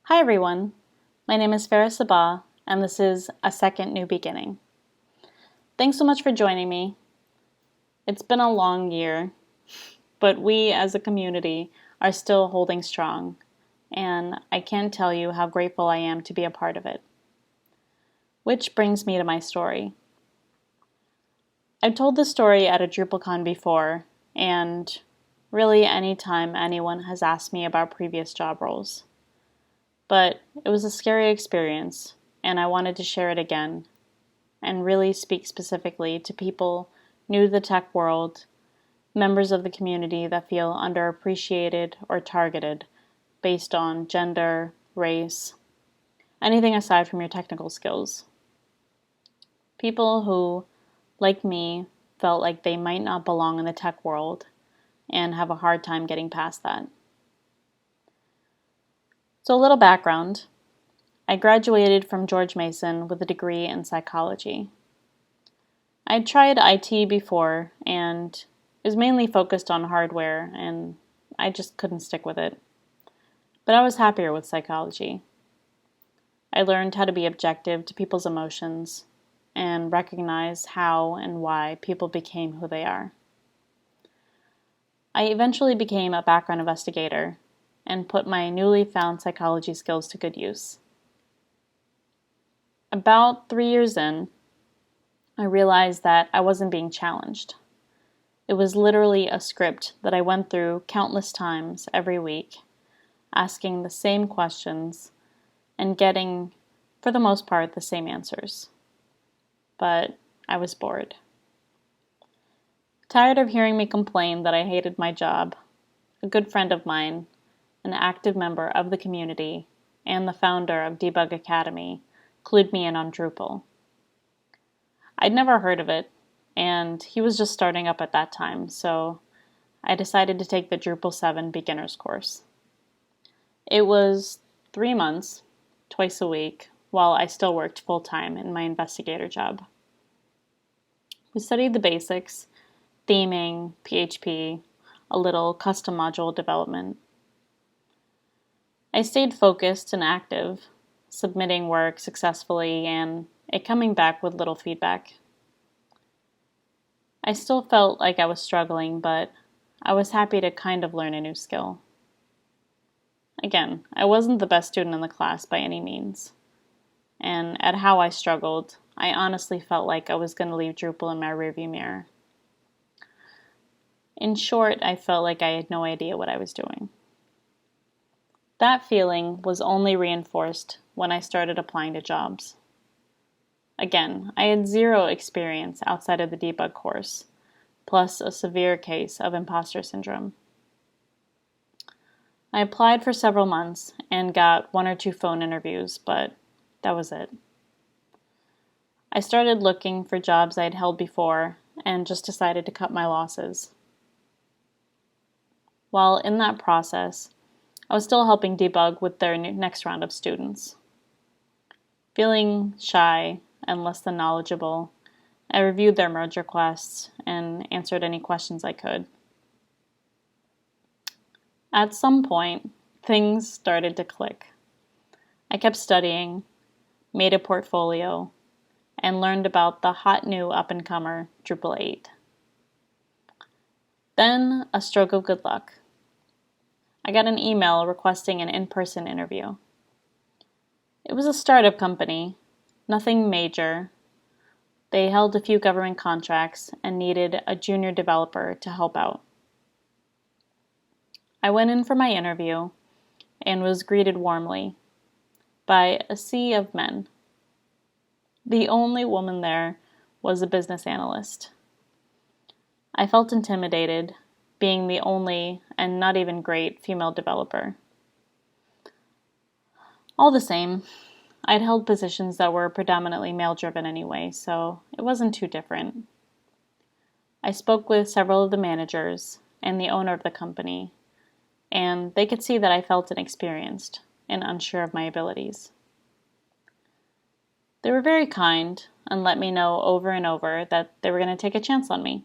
Hi everyone, my name is Farah Sabah, and this is A Second New Beginning. Thanks so much for joining me. It's been a long year, but we as a community are still holding strong, and I can't tell you how grateful I am to be a part of it. Which brings me to my story. I've told this story at a DrupalCon before, and really anytime anyone has asked me about previous job roles. But it was a scary experience, and I wanted to share it again and really speak specifically to people new to the tech world, members of the community that feel underappreciated or targeted based on gender, race, anything aside from your technical skills. People who, like me, felt like they might not belong in the tech world and have a hard time getting past that. So a little background. I graduated from George Mason with a degree in psychology. I'd tried IT before, and it was mainly focused on hardware, and I just couldn't stick with it. But I was happier with psychology. I learned how to be objective to people's emotions and recognize how and why people became who they are. I eventually became a background investigator and put my newly found psychology skills to good use. About 3 years in, I realized that I wasn't being challenged. It was literally a script that I went through countless times every week, asking the same questions and getting, for the most part, the same answers. But I was bored. Tired of hearing me complain that I hated my job, a good friend of mine, an active member of the community, and the founder of Debug Academy, clued me in on Drupal. I'd never heard of it, and he was just starting up at that time, so I decided to take the Drupal 7 beginner's course. It was 3 months, twice a week, while I still worked full-time in my investigator job. We studied the basics, theming, PHP, a little custom module development. I stayed focused and active, submitting work successfully and it coming back with little feedback. I still felt like I was struggling, but I was happy to kind of learn a new skill. Again, I wasn't the best student in the class by any means, and at how I struggled, I honestly felt like I was going to leave Drupal in my rearview mirror. In short, I felt like I had no idea what I was doing. That feeling was only reinforced when I started applying to jobs. Again, I had zero experience outside of the debug course, plus a severe case of imposter syndrome. I applied for several months and got 1 or 2 phone interviews, but that was it. I started looking for jobs I'd held before and just decided to cut my losses. While in that process, I was still helping Debug with their next round of students. Feeling shy and less than knowledgeable, I reviewed their merge requests and answered any questions I could. At some point, things started to click. I kept studying, made a portfolio, and learned about the hot new up-and-comer Drupal 8. Then, a stroke of good luck. I got an email requesting an in-person interview. It was a startup company, nothing major. They held a few government contracts and needed a junior developer to help out. I went in for my interview and was greeted warmly by a sea of men. The only woman there was a business analyst. I felt intimidated, being the only and not even great female developer. All the same, I'd held positions that were predominantly male-driven anyway, so it wasn't too different. I spoke with several of the managers and the owner of the company, and they could see that I felt inexperienced and unsure of my abilities. They were very kind and let me know over and over that they were going to take a chance on me.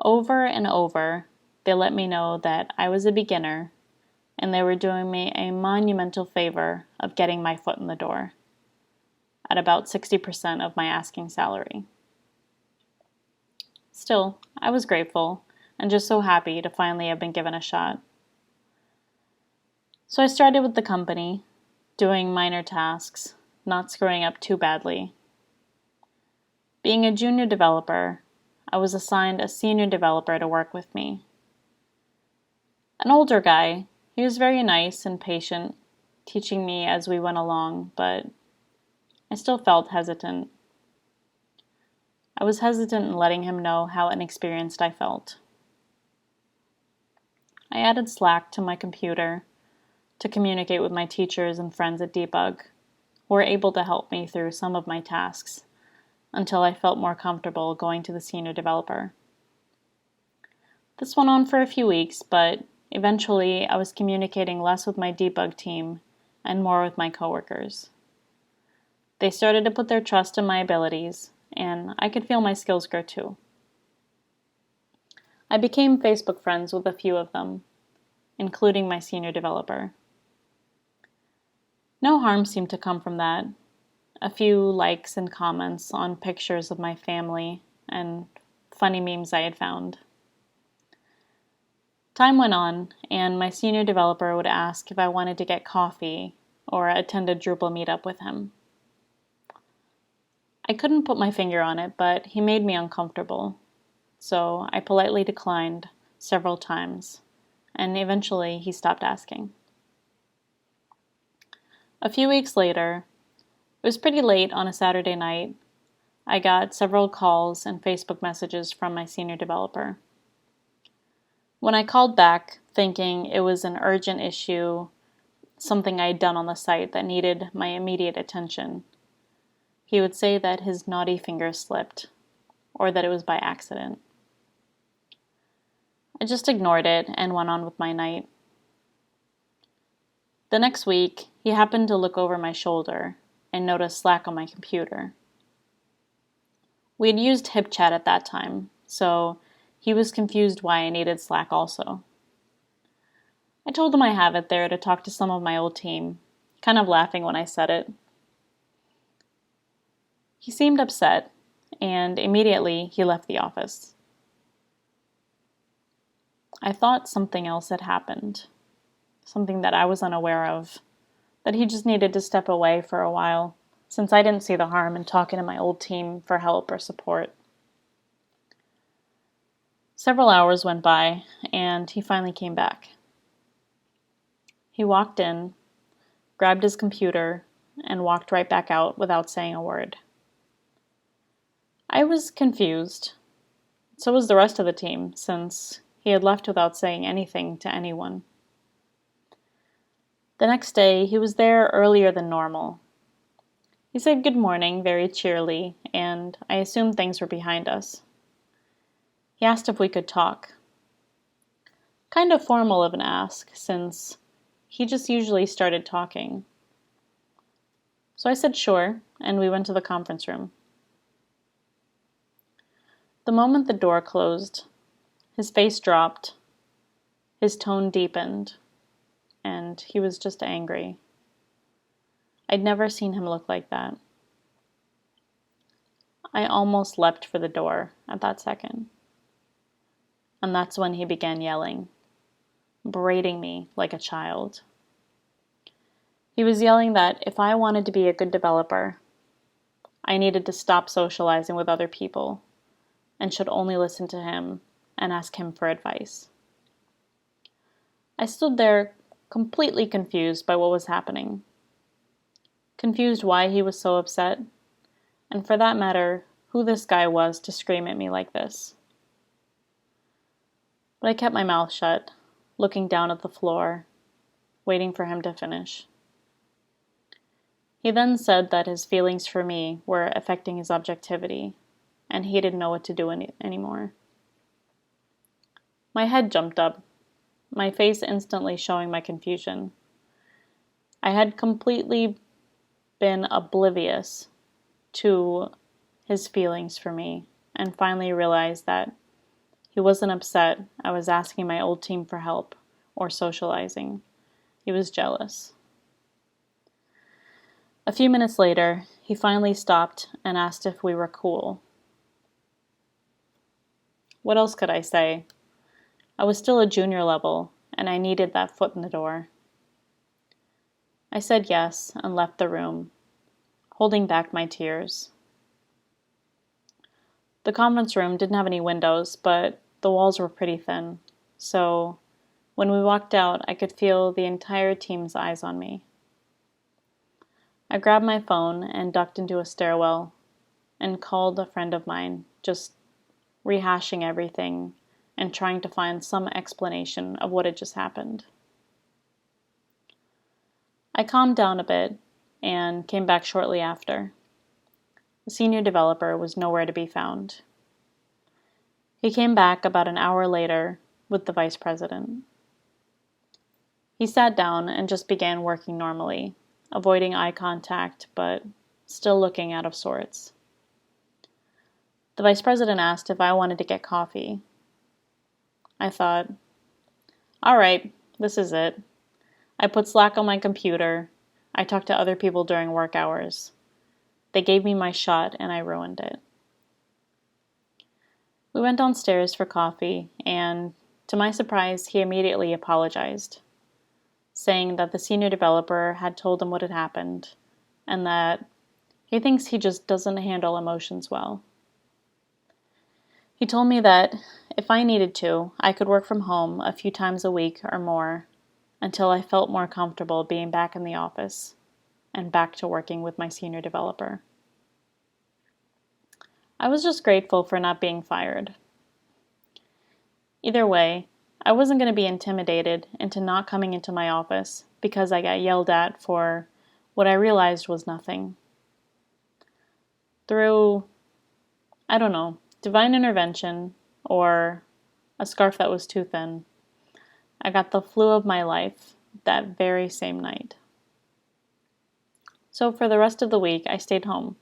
Over and over, they let me know that I was a beginner and they were doing me a monumental favor of getting my foot in the door at about 60% of my asking salary. Still, I was grateful and just so happy to finally have been given a shot. So I started with the company, doing minor tasks, not screwing up too badly. Being a junior developer, I was assigned a senior developer to work with me. An older guy, he was very nice and patient, teaching me as we went along, but I still felt hesitant. I was hesitant in letting him know how inexperienced I felt. I added Slack to my computer to communicate with my teachers and friends at Debug, who were able to help me through some of my tasks until I felt more comfortable going to the senior developer. This went on for a few weeks, but eventually I was communicating less with my debug team and more with my coworkers. They started to put their trust in my abilities, and I could feel my skills grow too. I became Facebook friends with a few of them, including my senior developer. No harm seemed to come from that. A few likes and comments on pictures of my family and funny memes I had found. Time went on, and my senior developer would ask if I wanted to get coffee or attend a Drupal meetup with him. I couldn't put my finger on it, but he made me uncomfortable, so I politely declined several times, and eventually he stopped asking. A few weeks later, it was pretty late on a Saturday night, I got several calls and Facebook messages from my senior developer. When I called back, thinking it was an urgent issue, something I had done on the site that needed my immediate attention, he would say that his naughty finger slipped, or that it was by accident. I just ignored it and went on with my night. The next week, he happened to look over my shoulder and noticed Slack on my computer. We had used HipChat at that time, so he was confused why I needed Slack also. I told him I have it there to talk to some of my old team, kind of laughing when I said it. He seemed upset, and immediately he left the office. I thought something else had happened, something that I was unaware of, that he just needed to step away for a while, since I didn't see the harm in talking to my old team for help or support. Several hours went by, and he finally came back. He walked in, grabbed his computer, and walked right back out without saying a word. I was confused. So was the rest of the team, since he had left without saying anything to anyone. The next day, he was there earlier than normal. He said good morning very cheerily, and I assumed things were behind us. He asked if we could talk. Kind of formal of an ask, since he just usually started talking. So I said sure, and we went to the conference room. The moment the door closed, his face dropped, his tone deepened, and he was just angry. I'd never seen him look like that. I almost leapt for the door at that second. And that's when he began yelling, berating me like a child. He was yelling that if I wanted to be a good developer, I needed to stop socializing with other people and should only listen to him and ask him for advice. I stood there completely confused by what was happening. Confused why he was so upset, and for that matter, who this guy was to scream at me like this. But I kept my mouth shut, looking down at the floor, waiting for him to finish. He then said that his feelings for me were affecting his objectivity, and he didn't know what to do anymore. My head jumped up, my face instantly showing my confusion. I had completely been oblivious to his feelings for me, and finally realized that he wasn't upset I was asking my old team for help or socializing, He was jealous. A few minutes later, he finally stopped and asked if we were cool. What else could I say? I was still a junior level, and I needed that foot in the door. I said yes and left the room, holding back my tears. The conference room didn't have any windows, but the walls were pretty thin, so when we walked out, I could feel the entire team's eyes on me. I grabbed my phone and ducked into a stairwell and called a friend of mine, just rehashing everything and trying to find some explanation of what had just happened. I calmed down a bit and came back shortly after. The senior developer was nowhere to be found. He came back about an hour later with the vice president. He sat down and just began working normally, avoiding eye contact, but still looking out of sorts. The vice president asked if I wanted to get coffee. I thought, all right, this is it. I put Slack on my computer. I talked to other people during work hours. They gave me my shot and I ruined it. We went downstairs for coffee, and to my surprise, he immediately apologized, saying that the senior developer had told him what had happened, and that he thinks he just doesn't handle emotions well. He told me that if I needed to, I could work from home a few times a week or more until I felt more comfortable being back in the office and back to working with my senior developer. I was just grateful for not being fired. Either way, I wasn't going to be intimidated into not coming into my office because I got yelled at for what I realized was nothing. Through, divine intervention or a scarf that was too thin, I got the flu of my life that very same night. So for the rest of the week, I stayed home.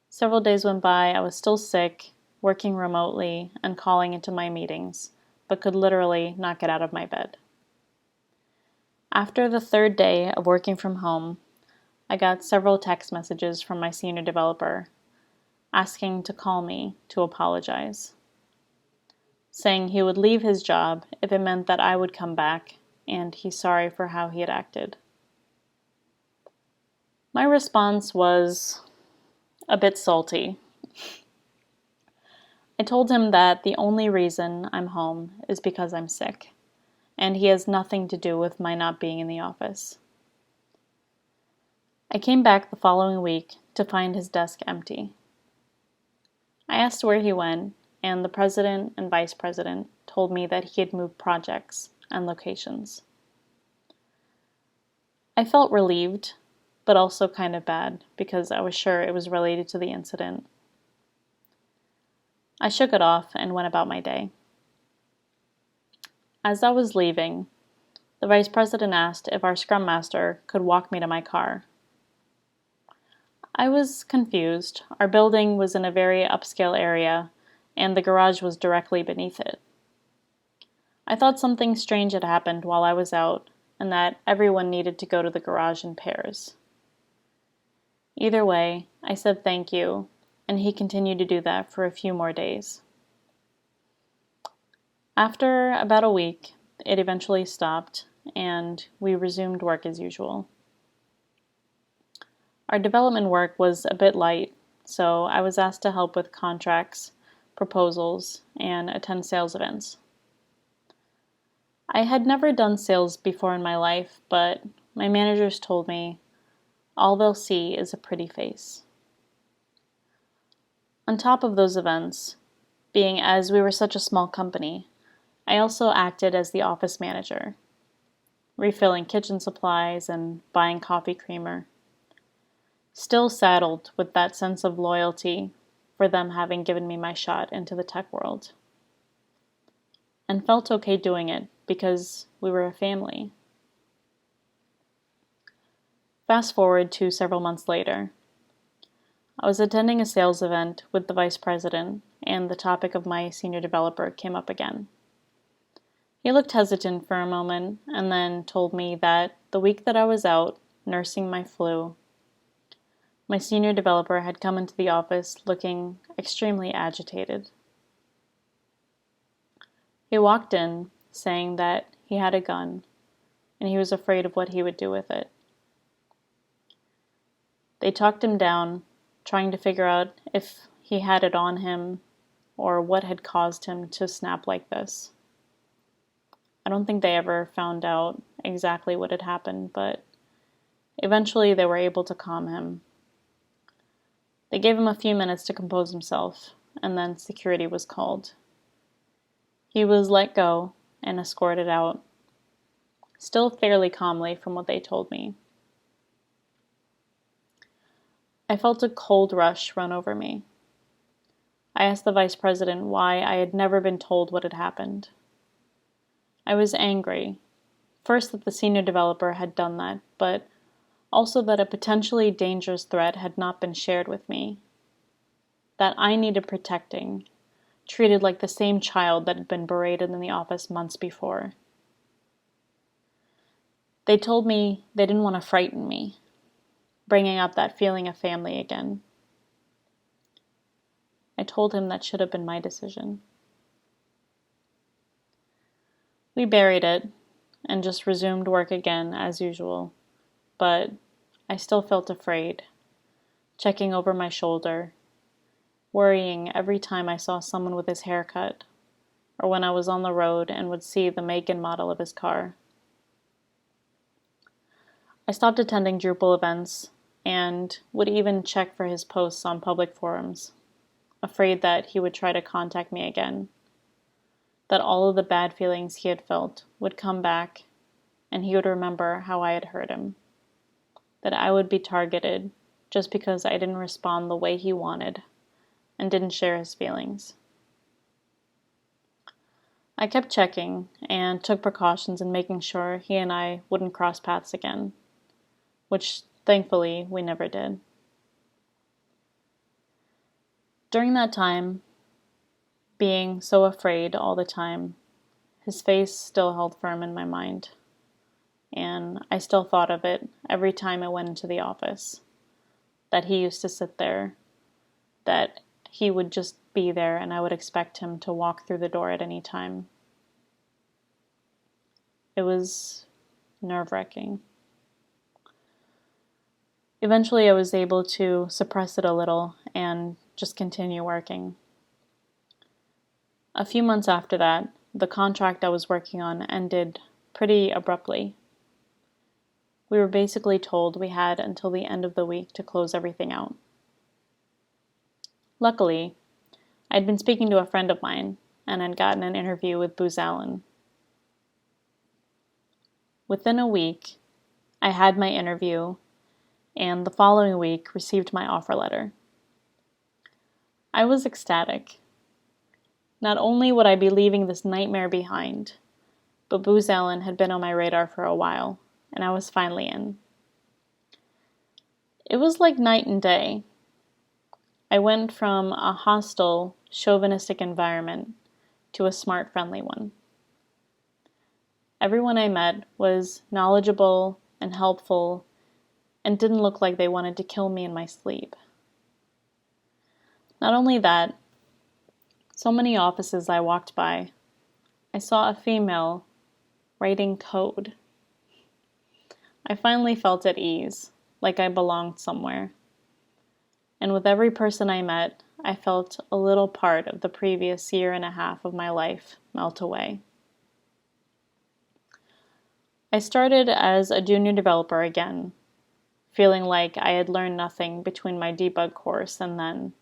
Several days went by, I was still sick, working remotely, and calling into my meetings, but could literally not get out of my bed. After the third day of working from home, I got several text messages from my senior developer asking to call me to apologize, saying he would leave his job if it meant that I would come back, and he's sorry for how he had acted. My response was a bit salty. I told him that the only reason I'm home is because I'm sick, and he has nothing to do with my not being in the office. I came back the following week to find his desk empty. I asked where he went, and the president and vice president told me that he had moved projects and locations. I felt relieved, but also kind of bad because I was sure it was related to the incident. I shook it off and went about my day. As I was leaving, the vice president asked if our scrum master could walk me to my car. I was confused. Our building was in a very upscale area, and the garage was directly beneath it. I thought something strange had happened while I was out, and that everyone needed to go to the garage in pairs. Either way, I said thank you, and he continued to do that for a few more days. After about a week, it eventually stopped, and we resumed work as usual. Our development work was a bit light, so I was asked to help with contracts, proposals, and attend sales events. I had never done sales before in my life, but my managers told me all they'll see is a pretty face. On top of those events, being as we were such a small company, I also acted as the office manager, refilling kitchen supplies and buying coffee creamer, still saddled with that sense of loyalty for them having given me my shot into the tech world, and felt okay doing it because we were a family. Fast forward to several months later. I was attending a sales event with the vice president, and the topic of my senior developer came up again. He looked hesitant for a moment and then told me that the week that I was out nursing my flu, my senior developer had come into the office looking extremely agitated. He walked in saying that he had a gun and he was afraid of what he would do with it. They talked him down, trying to figure out if he had it on him or what had caused him to snap like this. I don't think they ever found out exactly what had happened, but eventually they were able to calm him. They gave him a few minutes to compose himself, and then security was called. He was let go and escorted out, still fairly calmly from what they told me. I felt a cold rush run over me. I asked the vice president why I had never been told what had happened. I was angry, first that the senior developer had done that, but also that a potentially dangerous threat had not been shared with me. That I needed protecting, treated like the same child that had been berated in the office months before. They told me they didn't want to frighten me, bringing up that feeling of family again. I told him that should have been my decision. We buried it and just resumed work again as usual, but I still felt afraid, checking over my shoulder, worrying every time I saw someone with his hair cut, or when I was on the road and would see the make and model of his car. I stopped attending Drupal events and would even check for his posts on public forums, afraid that he would try to contact me again, that all of the bad feelings he had felt would come back and he would remember how I had hurt him, that I would be targeted just because I didn't respond the way he wanted and didn't share his feelings. I kept checking and took precautions in making sure he and I wouldn't cross paths again, which thankfully we never did. During that time, being so afraid all the time, his face still held firm in my mind, and I still thought of it every time I went into the office, that he used to sit there, that he would just be there and I would expect him to walk through the door at any time. It was nerve-wracking. Eventually I was able to suppress it a little and just continue working. A few months after that, the contract I was working on ended pretty abruptly. We were basically told we had until the end of the week to close everything out. Luckily, I'd been speaking to a friend of mine and had gotten an interview with Booz Allen. Within a week, I had my interview, and the following week received my offer letter. I was ecstatic. Not only would I be leaving this nightmare behind, but Booz Allen had been on my radar for a while, and I was finally in. It was like night and day. I went from a hostile, chauvinistic environment to a smart, friendly one. Everyone I met was knowledgeable and helpful and didn't look like they wanted to kill me in my sleep. Not only that, so many offices I walked by, I saw a female writing code. I finally felt at ease, like I belonged somewhere. And with every person I met, I felt a little part of the previous year and a half of my life melt away. I started as a junior developer again, feeling like I had learned nothing between my debug course and then,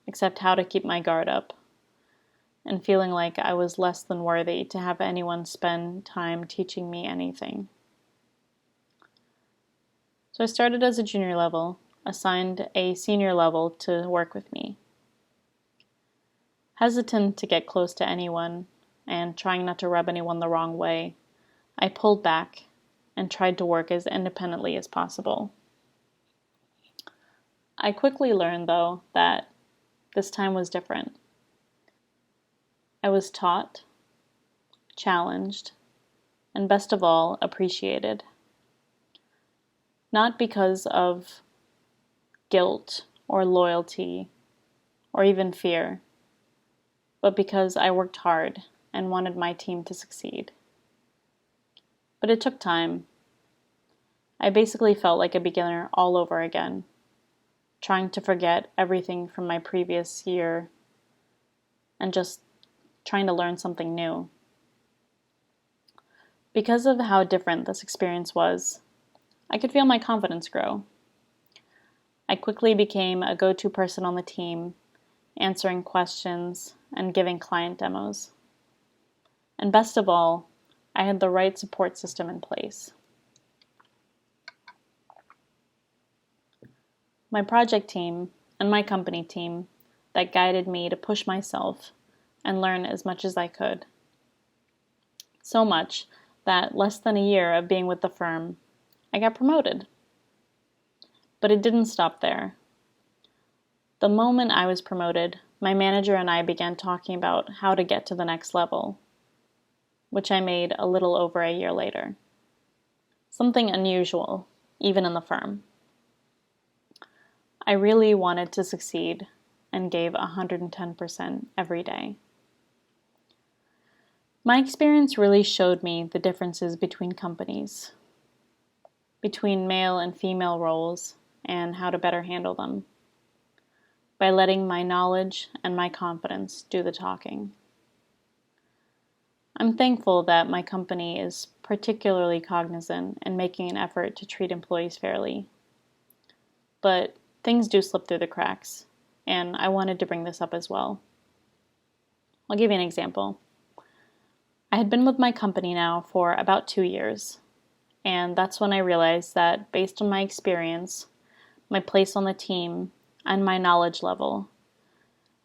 except how to keep my guard up, and feeling like I was less than worthy to have anyone spend time teaching me anything. So I started as a junior level, assigned a senior level to work with me. Hesitant to get close to anyone, and trying not to rub anyone the wrong way, I pulled back and tried to work as independently as possible. I quickly learned, though, that this time was different. I was taught, challenged, and best of all, appreciated. Not because of guilt or loyalty or even fear, but because I worked hard and wanted my team to succeed. But it took time. I basically felt like a beginner all over again, trying to forget everything from my previous year and just trying to learn something new. Because of how different this experience was, I could feel my confidence grow. I quickly became a go-to person on the team, answering questions and giving client demos. And best of all, I had the right support system in place. My project team and my company team that guided me to push myself and learn as much as I could. So much that less than a year of being with the firm, I got promoted. But it didn't stop there. The moment I was promoted, my manager and I began talking about how to get to the next level, which I made a little over a year later. Something unusual, even in the firm. I really wanted to succeed and gave 110% every day. My experience really showed me the differences between companies, between male and female roles, and how to better handle them, by letting my knowledge and my confidence do the talking. I'm thankful that my company is particularly cognizant and making an effort to treat employees fairly. But things do slip through the cracks, and I wanted to bring this up as well. I'll give you an example. I had been with my company now for about 2 years, and that's when I realized that based on my experience, my place on the team, and my knowledge level,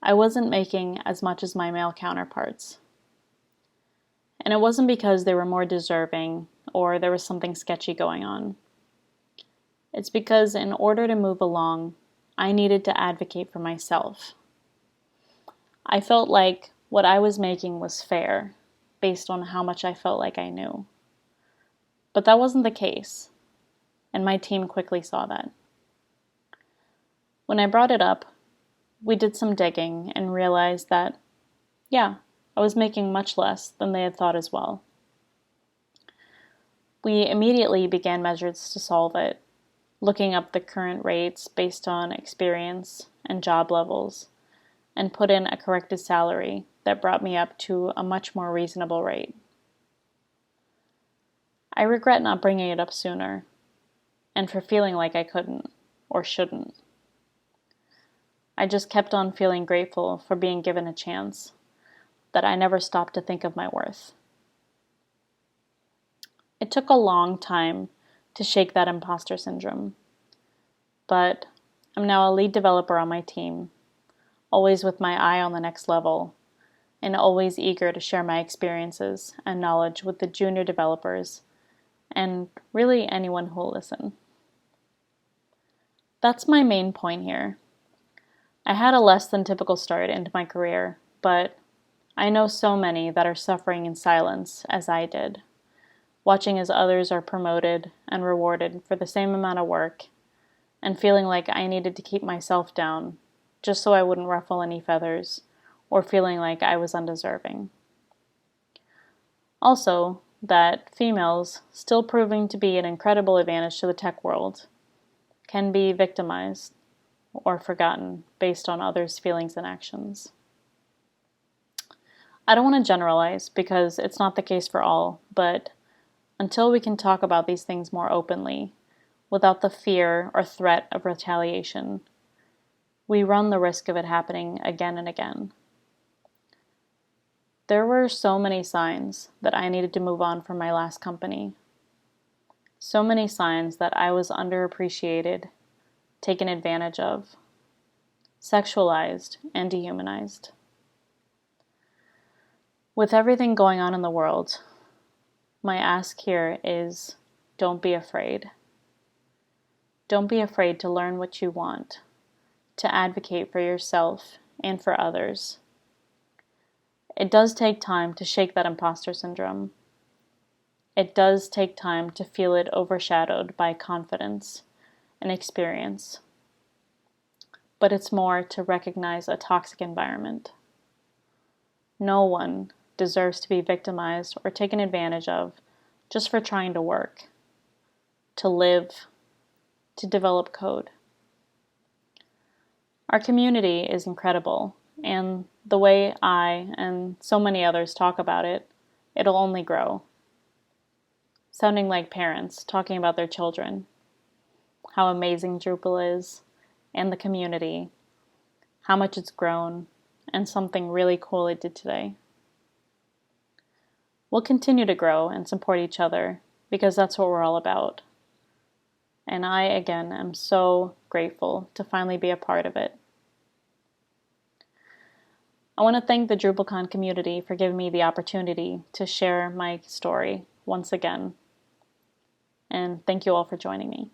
I wasn't making as much as my male counterparts. And it wasn't because they were more deserving or there was something sketchy going on. It's because in order to move along, I needed to advocate for myself. I felt like what I was making was fair, based on how much I felt like I knew. But that wasn't the case, and my team quickly saw that. When I brought it up, we did some digging and realized that, yeah, I was making much less than they had thought as well. We immediately began measures to solve it, looking up the current rates based on experience and job levels, and put in a corrected salary that brought me up to a much more reasonable rate. I regret not bringing it up sooner, and for feeling like I couldn't or shouldn't. I just kept on feeling grateful for being given a chance, that I never stopped to think of my worth. It took a long time to shake that imposter syndrome, but I'm now a lead developer on my team, always with my eye on the next level, and always eager to share my experiences and knowledge with the junior developers and really anyone who will listen. That's my main point here. I had a less than typical start into my career, but I know so many that are suffering in silence as I did, watching as others are promoted and rewarded for the same amount of work, and feeling like I needed to keep myself down just so I wouldn't ruffle any feathers, or feeling like I was undeserving. Also, that females, still proving to be an incredible advantage to the tech world, can be victimized or forgotten based on others' feelings and actions. I don't want to generalize because it's not the case for all, but until we can talk about these things more openly, without the fear or threat of retaliation, we run the risk of it happening again and again. There were so many signs that I needed to move on from my last company. So many signs that I was underappreciated, taken advantage of, sexualized, and dehumanized. With everything going on in the world, my ask here is, don't be afraid. Don't be afraid to learn what you want, to advocate for yourself and for others. It does take time to shake that imposter syndrome. It does take time to feel it overshadowed by confidence and experience. But it's more to recognize a toxic environment. No one deserves to be victimized or taken advantage of just for trying to work, to live, to develop code. Our community is incredible, and the way I and so many others talk about it, it'll only grow. Sounding like parents talking about their children, how amazing Drupal is, and the community, how much it's grown, and something really cool it did today. We'll continue to grow and support each other because that's what we're all about. And I, again, am so grateful to finally be a part of it. I want to thank the DrupalCon community for giving me the opportunity to share my story once again. And thank you all for joining me.